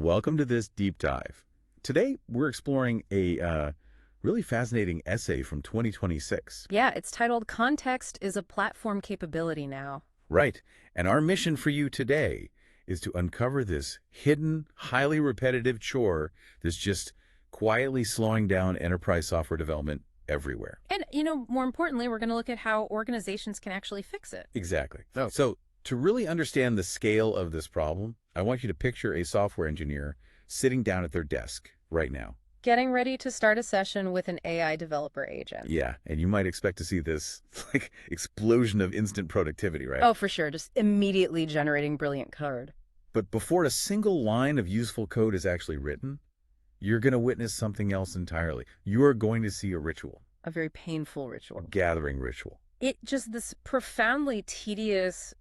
welcome to this deep dive. Today, we're exploring a really fascinating essay from 2026. Yeah, it's titled Context is a Platform Capability Now. Right, and our mission for you today is to uncover this hidden, highly repetitive chore that's just quietly slowing down enterprise software development everywhere. And, more importantly, we're going to look at how organizations can actually fix it. Exactly. So, to really understand the scale of this problem, I want you to picture a software engineer sitting down at their desk right now. Getting ready to start a session with an AI developer agent. Yeah, and you might expect to see this explosion of instant productivity, right? Oh, for sure. Just immediately generating brilliant code. But before a single line of useful code is actually written, you're going to witness something else entirely. You are going to see a ritual. A very painful ritual. Gathering ritual. It just this profoundly tedious,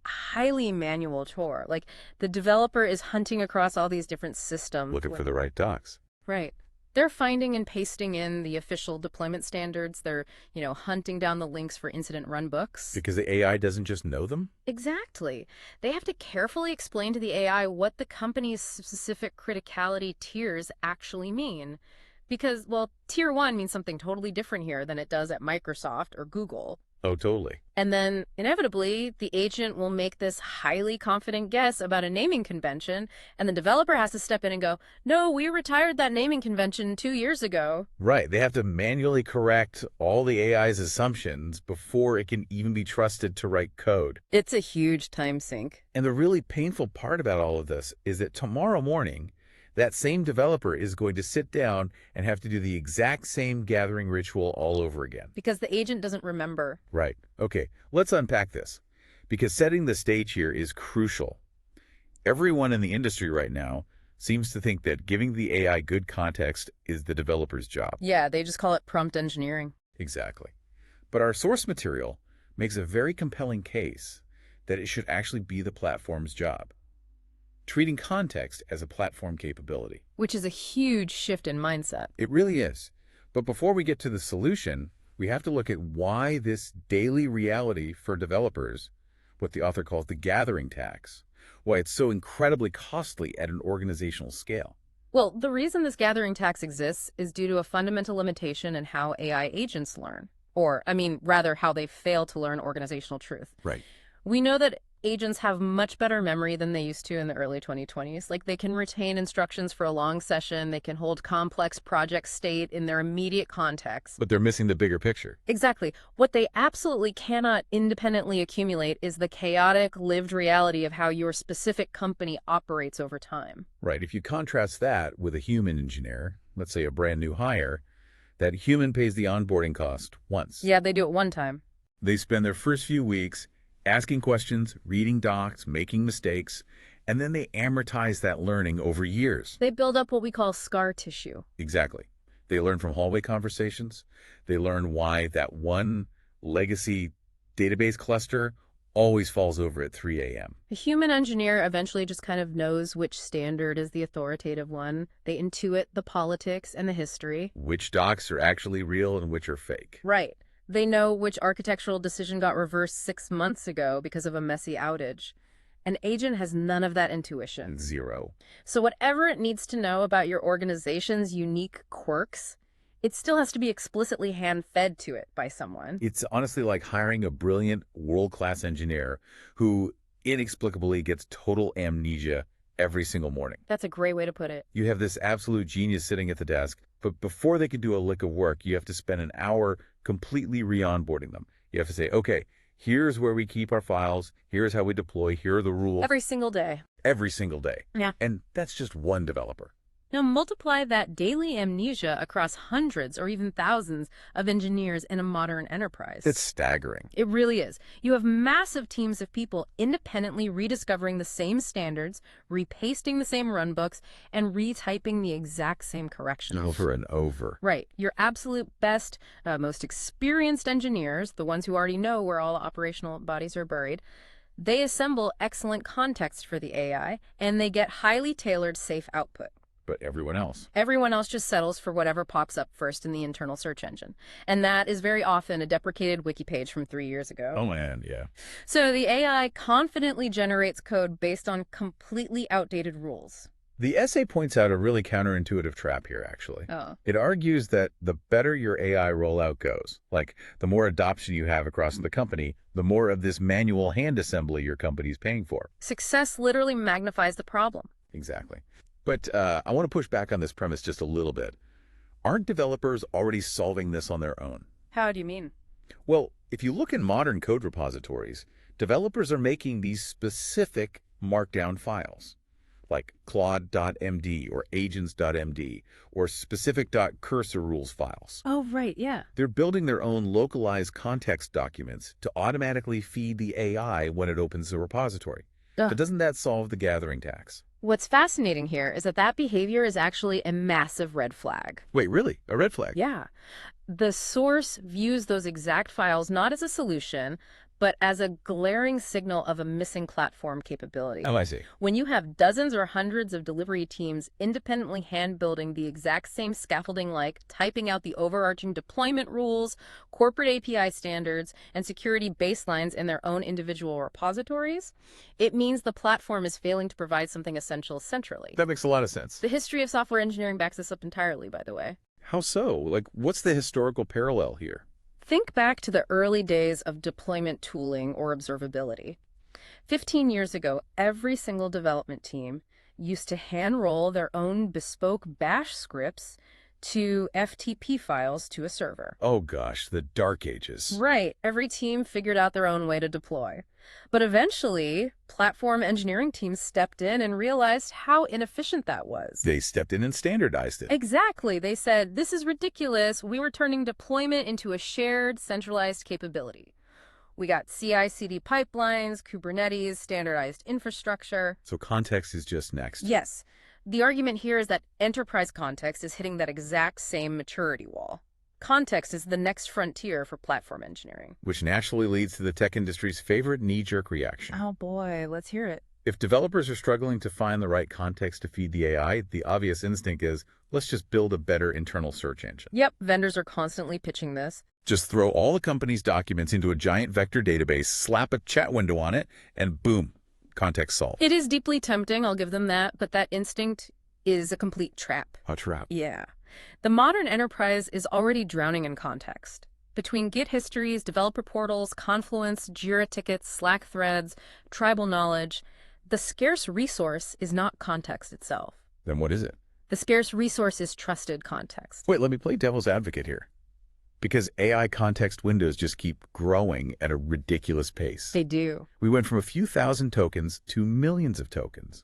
highly manual chore. Like the developer is hunting across all these different systems. Looking for the right docs. Right. They're finding and pasting in the official deployment standards. They're, hunting down the links for incident run books. Because the AI doesn't just know them? Exactly. They have to carefully explain to the AI what the company's specific criticality tiers actually mean. Because, tier 1 means something totally different here than it does at Microsoft or Google. Oh, totally. And then, inevitably, the agent will make this highly confident guess about a naming convention, and the developer has to step in and go, no, we retired that naming convention 2 years ago. Right. They have to manually correct all the AI's assumptions before it can even be trusted to write code. It's a huge time sink. And the really painful part about all of this is that tomorrow morning, that same developer is going to sit down and have to do the exact same gathering ritual all over again. Because the agent doesn't remember. Right. Okay, let's unpack this. Because setting the stage here is crucial. Everyone in the industry right now seems to think that giving the AI good context is the developer's job. Yeah, they just call it prompt engineering. Exactly. But our source material makes a very compelling case that it should actually be the platform's job, treating context as a platform capability. Which is a huge shift in mindset. It really is. But before we get to the solution, we have to look at why this daily reality for developers, what the author calls the gathering tax, why it's so incredibly costly at an organizational scale. Well, the reason this gathering tax exists is due to a fundamental limitation in how AI agents learn. Or, rather, how they fail to learn organizational truth. Right. We know that agents have much better memory than they used to in the early 2020s. Like they can retain instructions for a long session. They can hold complex project state in their immediate context. But they're missing the bigger picture. Exactly. What they absolutely cannot independently accumulate is the chaotic lived reality of how your specific company operates over time. Right. If you contrast that with a human engineer, let's say a brand new hire, that human pays the onboarding cost once. Yeah, they do it one time. They spend their first few weeks asking questions, reading docs, making mistakes, and then they amortize that learning over years. They build up what we call scar tissue. Exactly. They learn from hallway conversations. They learn why that one legacy database cluster always falls over at 3 a.m. A human engineer eventually just kind of knows which standard is the authoritative one. They intuit the politics and the history. Which docs are actually real and which are fake. Right. They know which architectural decision got reversed 6 months ago because of a messy outage. An agent has none of that intuition. Zero. So whatever it needs to know about your organization's unique quirks, it still has to be explicitly hand-fed to it by someone. It's honestly like hiring a brilliant, world-class engineer who inexplicably gets total amnesia every single morning. That's a great way to put it. You have this absolute genius sitting at the desk, but before they can do a lick of work, you have to spend an hour completely re-onboarding them. You have to say, okay, here's where we keep our files, here's how we deploy, here are the rules. Every single day. Every single day. Yeah. And that's just one developer. Now multiply that daily amnesia across hundreds or even thousands of engineers in a modern enterprise. It's staggering. It really is. You have massive teams of people independently rediscovering the same standards, repasting the same runbooks, and retyping the exact same corrections. Over and over. Right. Your absolute best, most experienced engineers, the ones who already know where all operational bodies are buried, they assemble excellent context for the AI, and they get highly tailored, safe output. But everyone else. Everyone else just settles for whatever pops up first in the internal search engine. And that is very often a deprecated wiki page from 3 years ago. Oh, man, yeah. So the AI confidently generates code based on completely outdated rules. The essay points out a really counterintuitive trap here, actually. Oh. It argues that the better your AI rollout goes, like the more adoption you have across the company, the more of this manual hand assembly your company's paying for. Success literally magnifies the problem. Exactly. But I want to push back on this premise just a little bit. Aren't developers already solving this on their own? How do you mean? Well, if you look in modern code repositories, developers are making these specific markdown files, like Claude.md or agents.md or specific.cursor rules files. Oh, right, yeah. They're building their own localized context documents to automatically feed the AI when it opens the repository. But doesn't that solve the gathering tax? What's fascinating here is that behavior is actually a massive red flag. Wait, really? A red flag? Yeah. The source views those exact files not as a solution, but as a glaring signal of a missing platform capability. Oh, I see. When you have dozens or hundreds of delivery teams independently hand-building the exact same scaffolding like typing out the overarching deployment rules, corporate API standards, and security baselines in their own individual repositories, it means the platform is failing to provide something essential centrally. That makes a lot of sense. The history of software engineering backs this up entirely, by the way. How so? Like, what's the historical parallel here? Think back to the early days of deployment tooling or observability. 15 years ago, every single development team used to hand-roll their own bespoke bash scripts to FTP files to a server. Oh gosh, the dark ages. Right. Every team figured out their own way to deploy. But eventually, platform engineering teams stepped in and realized how inefficient that was. They stepped in and standardized it. Exactly. They said, this is ridiculous. We were turning deployment into a shared, centralized capability. We got CI/CD pipelines, Kubernetes, standardized infrastructure. So context is just next. Yes. The argument here is that enterprise context is hitting that exact same maturity wall. Context is the next frontier for platform engineering. Which naturally leads to the tech industry's favorite knee-jerk reaction. Oh boy, let's hear it. If developers are struggling to find the right context to feed the AI, the obvious instinct is, let's just build a better internal search engine. Yep, vendors are constantly pitching this. Just throw all the company's documents into a giant vector database, slap a chat window on it, and boom, context solved. It is deeply tempting, I'll give them that, but that instinct is a complete trap. A trap. Yeah. The modern enterprise is already drowning in context. Between Git histories, developer portals, Confluence, Jira tickets, Slack threads, tribal knowledge, the scarce resource is not context itself. Then what is it? The scarce resource is trusted context. Wait, let me play devil's advocate here. Because AI context windows just keep growing at a ridiculous pace. They do. We went from a few thousand tokens to millions of tokens.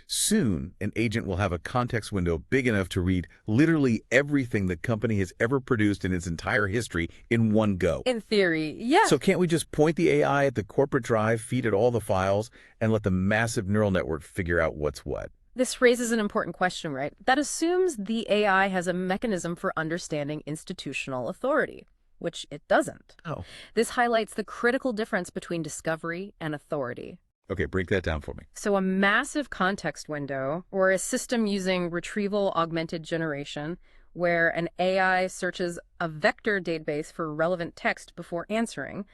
Soon, an agent will have a context window big enough to read literally everything the company has ever produced in its entire history in one go. In theory, yes. So can't we just point the AI at the corporate drive, feed it all the files, and let the massive neural network figure out what's what? This raises an important question, right? That assumes the AI has a mechanism for understanding institutional authority, which it doesn't. Oh. This highlights the critical difference between discovery and authority. Okay, break that down for me. So a massive context window, or a system using retrieval augmented generation, where an AI searches a vector database for relevant text before answering,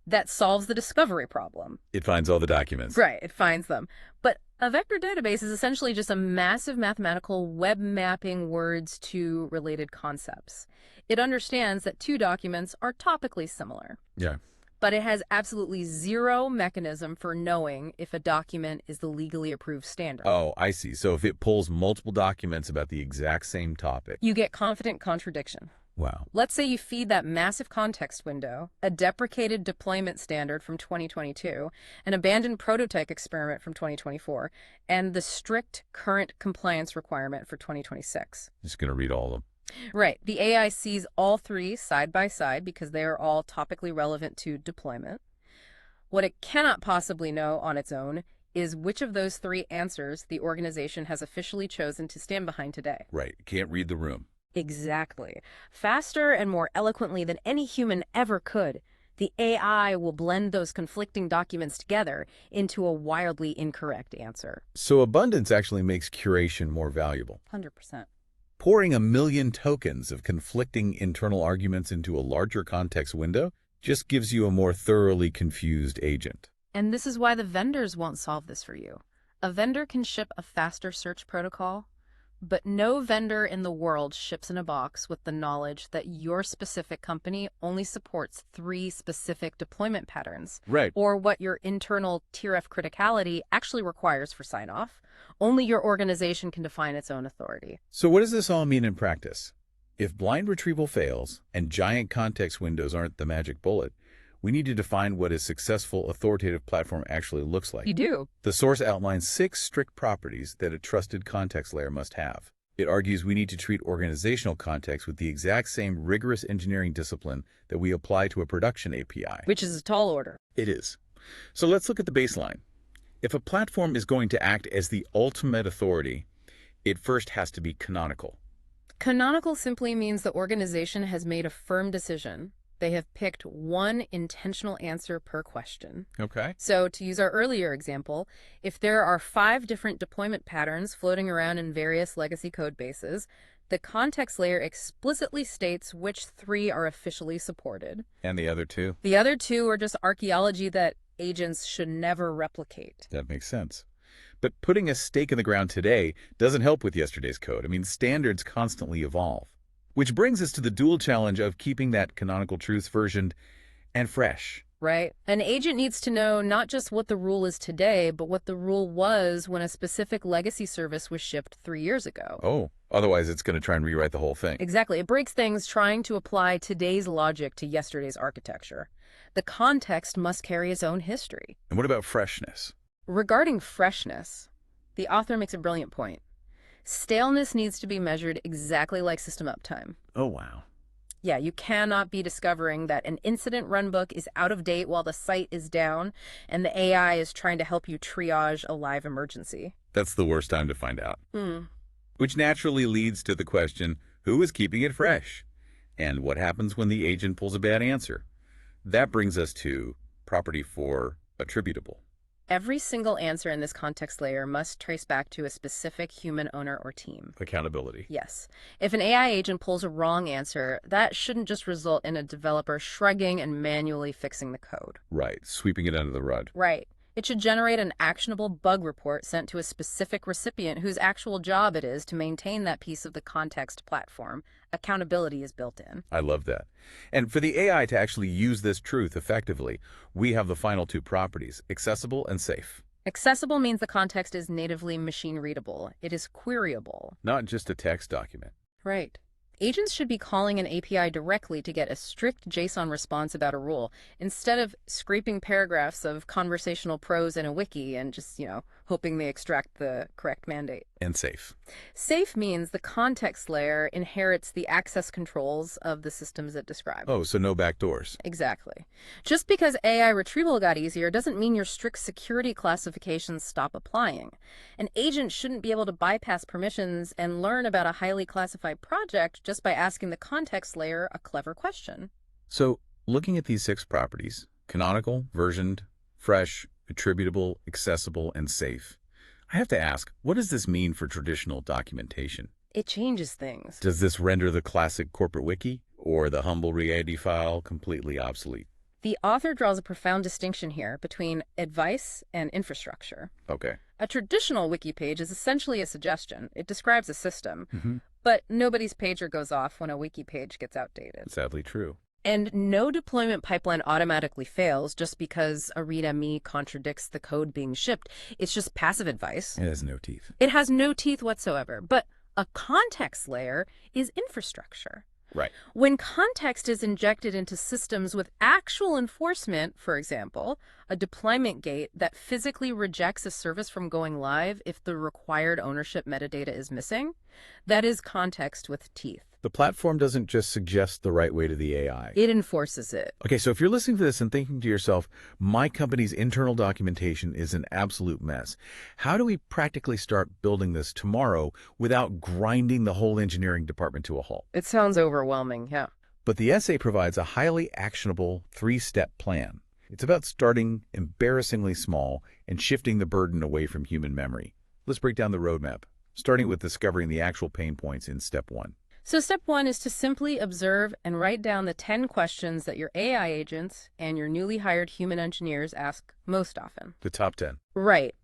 that solves the discovery problem. It finds all the documents. Right, it finds them. But a vector database is essentially just a massive mathematical web mapping words to related concepts. It understands that two documents are topically similar. Yeah. But it has absolutely zero mechanism for knowing if a document is the legally approved standard. Oh, I see. So if it pulls multiple documents about the exact same topic. You get confident contradiction. Wow. Let's say you feed that massive context window, a deprecated deployment standard from 2022, an abandoned prototype experiment from 2024, and the strict current compliance requirement for 2026. Just going to read all of them. Right. The AI sees all three side by side because they are all topically relevant to deployment. What it cannot possibly know on its own is which of those three answers the organization has officially chosen to stand behind today. Right. Can't read the room. Exactly. Faster and more eloquently than any human ever could, The AI will blend those conflicting documents together into a wildly incorrect answer. So abundance actually makes curation more valuable. 100%. Pouring 1,000,000 tokens of conflicting internal arguments into a larger context window just gives you a more thoroughly confused agent. And this is why the vendors won't solve this for you. A vendor can ship a faster search protocol, but no vendor in the world ships in a box with the knowledge that your specific company only supports 3 specific deployment patterns, Right. or what your internal Tier F criticality actually requires for sign-off. Only your organization can define its own authority. So what does this all mean in practice? If blind retrieval fails and giant context windows aren't the magic bullet, we need to define what a successful authoritative platform actually looks like. You do. The source outlines 6 strict properties that a trusted context layer must have. It argues we need to treat organizational context with the exact same rigorous engineering discipline that we apply to a production API. Which is a tall order. It is. So let's look at the baseline. If a platform is going to act as the ultimate authority, it first has to be canonical. Canonical simply means the organization has made a firm decision. They have picked one intentional answer per question. Okay. So to use our earlier example, if there are 5 different deployment patterns floating around in various legacy code bases, the context layer explicitly states which 3 are officially supported. And the other 2? The other 2 are just archaeology that agents should never replicate. That makes sense. But putting a stake in the ground today doesn't help with yesterday's code. I mean, standards constantly evolve. Which brings us to the dual challenge of keeping that canonical truth versioned and fresh. Right. An agent needs to know not just what the rule is today, but what the rule was when a specific legacy service was shipped 3 years ago. Oh, otherwise it's going to try and rewrite the whole thing. Exactly. It breaks things trying to apply today's logic to yesterday's architecture. The context must carry its own history. And what about freshness? Regarding freshness, the author makes a brilliant point. Staleness needs to be measured exactly like system uptime. Oh, wow. Yeah, you cannot be discovering that an incident runbook is out of date while the site is down and the AI is trying to help you triage a live emergency. That's the worst time to find out. Which naturally leads to the question, who is keeping it fresh? And what happens when the agent pulls a bad answer? That brings us to property 4, attributable. Every single answer in this context layer must trace back to a specific human owner or team. Accountability. Yes. If an AI agent pulls a wrong answer, that shouldn't just result in a developer shrugging and manually fixing the code. Right, sweeping it under the rug. Right. It should generate an actionable bug report sent to a specific recipient whose actual job it is to maintain that piece of the context platform. Accountability is built in. I love that. And for the AI to actually use this truth effectively, we have the final 2 properties, accessible and safe. Accessible means the context is natively machine readable. It is queryable. Not just a text document. Right. Agents should be calling an API directly to get a strict JSON response about a rule, instead of scraping paragraphs of conversational prose in a wiki and just, hoping they extract the correct mandate. And safe. Safe means the context layer inherits the access controls of the systems it describes. Oh, so no backdoors. Exactly. Just because AI retrieval got easier doesn't mean your strict security classifications stop applying. An agent shouldn't be able to bypass permissions and learn about a highly classified project just by asking the context layer a clever question. So, looking at these 6 properties, canonical, versioned, fresh, attributable, accessible, and safe, I have to ask, what does this mean for traditional documentation? It changes things. Does this render the classic corporate wiki or the humble Ready file completely obsolete? The author draws a profound distinction here between advice and infrastructure. Okay. A traditional wiki page is essentially a suggestion. It describes a system, but nobody's pager goes off when a wiki page gets outdated. Sadly true. And no deployment pipeline automatically fails just because a README contradicts the code being shipped. It's just passive advice. It has no teeth. It has no teeth whatsoever. But a context layer is infrastructure. Right. When context is injected into systems with actual enforcement, for example, a deployment gate that physically rejects a service from going live if the required ownership metadata is missing, that is context with teeth. The platform doesn't just suggest the right way to the AI. It enforces it. Okay, so if you're listening to this and thinking to yourself, my company's internal documentation is an absolute mess, how do we practically start building this tomorrow without grinding the whole engineering department to a halt? It sounds overwhelming, yeah. But the essay provides a highly actionable 3-step plan. It's about starting embarrassingly small and shifting the burden away from human memory. Let's break down the roadmap, starting with discovering the actual pain points in step 1. So step 1 is to simply observe and write down the 10 questions that your AI agents and your newly hired human engineers ask most often. The top 10. Right.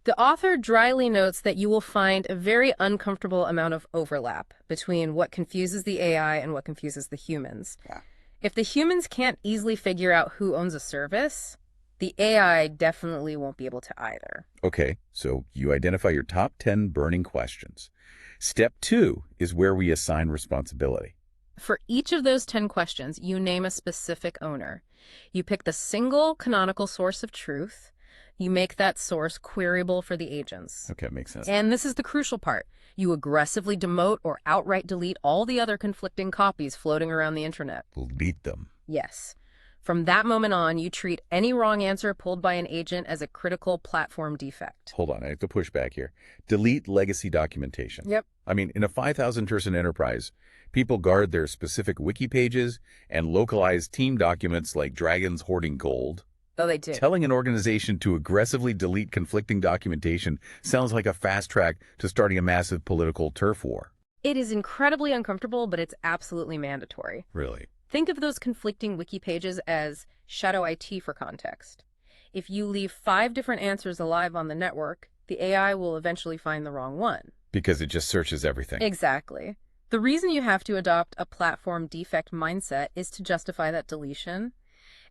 The author dryly notes that you will find a very uncomfortable amount of overlap between what confuses the AI and what confuses the humans. Yeah. If the humans can't easily figure out who owns a service, the AI definitely won't be able to either. Okay, so you identify your top 10 burning questions. Step 2 is where we assign responsibility. For each of those 10 questions, you name a specific owner. You pick the single canonical source of truth. You make that source queryable for the agents. Okay, makes sense. And this is the crucial part. You aggressively demote or outright delete all the other conflicting copies floating around the internet. Delete them. Yes. From that moment on, you treat any wrong answer pulled by an agent as a critical platform defect. Hold on, I have to push back here. Delete legacy documentation. Yep. I mean, in a 5,000-person enterprise, people guard their specific wiki pages and localize team documents like dragons hoarding gold. Though they do. Telling an organization to aggressively delete conflicting documentation sounds like a fast track to starting a massive political turf war. It is incredibly uncomfortable, but it's absolutely mandatory. Really? Think of those conflicting wiki pages as shadow IT for context. If you leave 5 different answers alive on the network, the AI will eventually find the wrong one. Because it just searches everything. Exactly. The reason you have to adopt a platform defect mindset is to justify that deletion.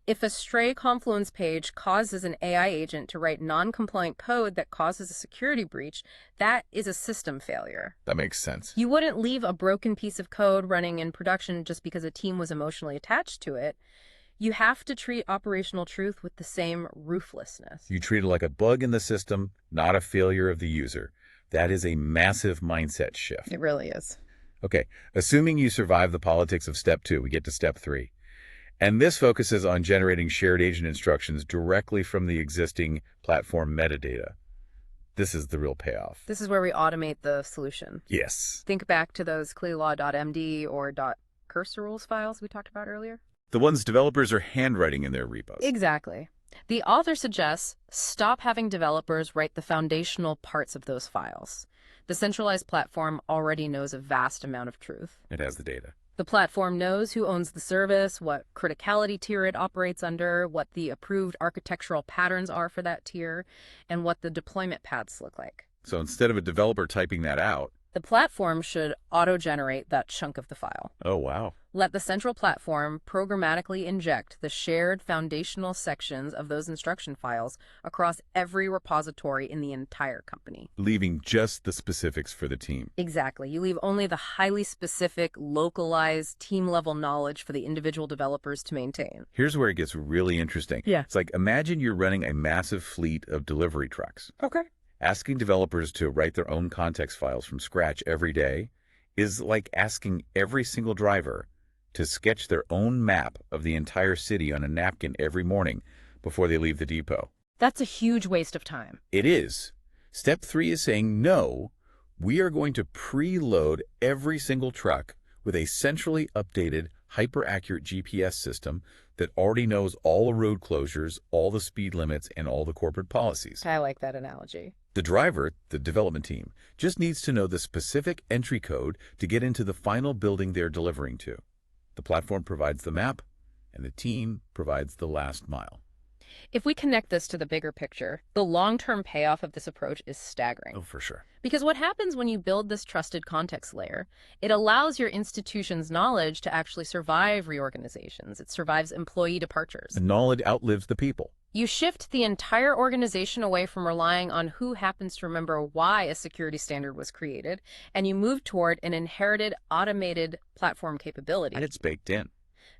If a stray Confluence page causes an AI agent to write non-compliant code that causes a security breach, that is a system failure. That makes sense. You wouldn't leave a broken piece of code running in production just because a team was emotionally attached to it. You have to treat operational truth with the same ruthlessness. You treat it like a bug in the system, not a failure of the user. That is a massive mindset shift. It really is. Okay, assuming you survive the politics of step 2, we get to step 3. And this focuses on generating shared agent instructions directly from the existing platform metadata. This is the real payoff. This is where we automate the solution. Yes. Think back to those CLIlaw.md or .cursor rules files we talked about earlier. The ones developers are handwriting in their repos. Exactly. The author suggests stop having developers write the foundational parts of those files. The centralized platform already knows a vast amount of truth. It has the data. The platform knows who owns the service, what criticality tier it operates under, what the approved architectural patterns are for that tier, and what the deployment paths look like. So instead of a developer typing that out, The platform should auto-generate that chunk of the file. oh, wow. Let the central platform programmatically inject the shared foundational sections of those instruction files across every repository in the entire company. Leaving just the specifics for the team. Exactly. You leave only the highly specific, localized, team-level knowledge for the individual developers to maintain. Here's where it gets really interesting. Yeah. It's like, imagine you're running a massive fleet of delivery trucks. Okay. Asking developers to write their own context files from scratch every day is like asking every single driver to sketch their own map of the entire city on a napkin every morning before they leave the depot. That's a huge waste of time. It is. Step 3 is saying, no, we are going to preload every single truck with a centrally updated, hyper-accurate GPS system that already knows all the road closures, all the speed limits, and all the corporate policies. I like that analogy. The driver, the development team, just needs to know the specific entry code to get into the final building they're delivering to. The platform provides the map, and the team provides the last mile. If we connect this to the bigger picture, the long-term payoff of this approach is staggering. Oh, for sure. Because what happens when you build this trusted context layer, it allows your institution's knowledge to actually survive reorganizations. It survives employee departures. The knowledge outlives the people. You shift the entire organization away from relying on who happens to remember why a security standard was created, and you move toward an inherited, automated platform capability. And it's baked in.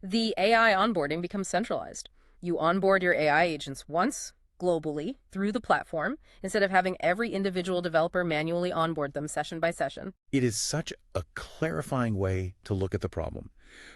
The AI onboarding becomes centralized. You onboard your AI agents once, globally, through the platform, instead of having every individual developer manually onboard them session by session. It is such a clarifying way to look at the problem.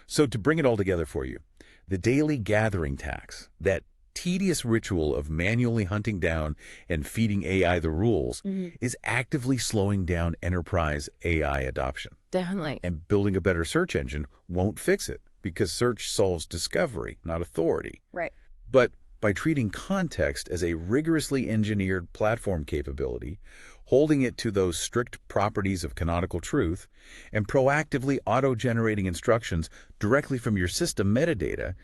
So to bring it all together for you, the daily gathering tax, that tedious ritual of manually hunting down and feeding AI the rules, is actively slowing down enterprise AI adoption. Definitely. And building a better search engine won't fix it. because search solves discovery, not authority. Right. But by treating context as a rigorously engineered platform capability, holding it to those strict properties of canonical truth, and proactively auto-generating instructions directly from your system metadata,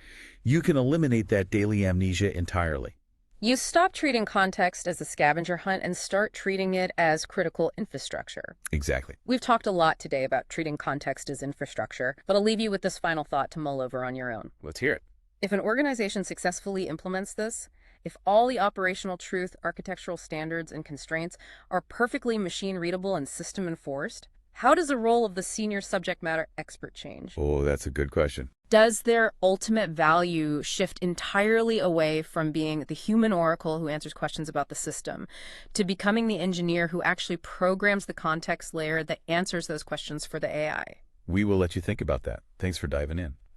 you can eliminate that daily amnesia entirely. You stop treating context as a scavenger hunt and start treating it as critical infrastructure. Exactly. We've talked a lot today about treating context as infrastructure, but I'll leave you with this final thought to mull over on your own. Let's hear it. If an organization successfully implements this, if all the operational truth, architectural standards, and constraints are perfectly machine-readable and system-enforced, how does the role of the senior subject matter expert change? Oh, that's a good question. Does their ultimate value shift entirely away from being the human oracle who answers questions about the system to becoming the engineer who actually programs the context layer that answers those questions for the AI? We will let you think about that. Thanks for diving in.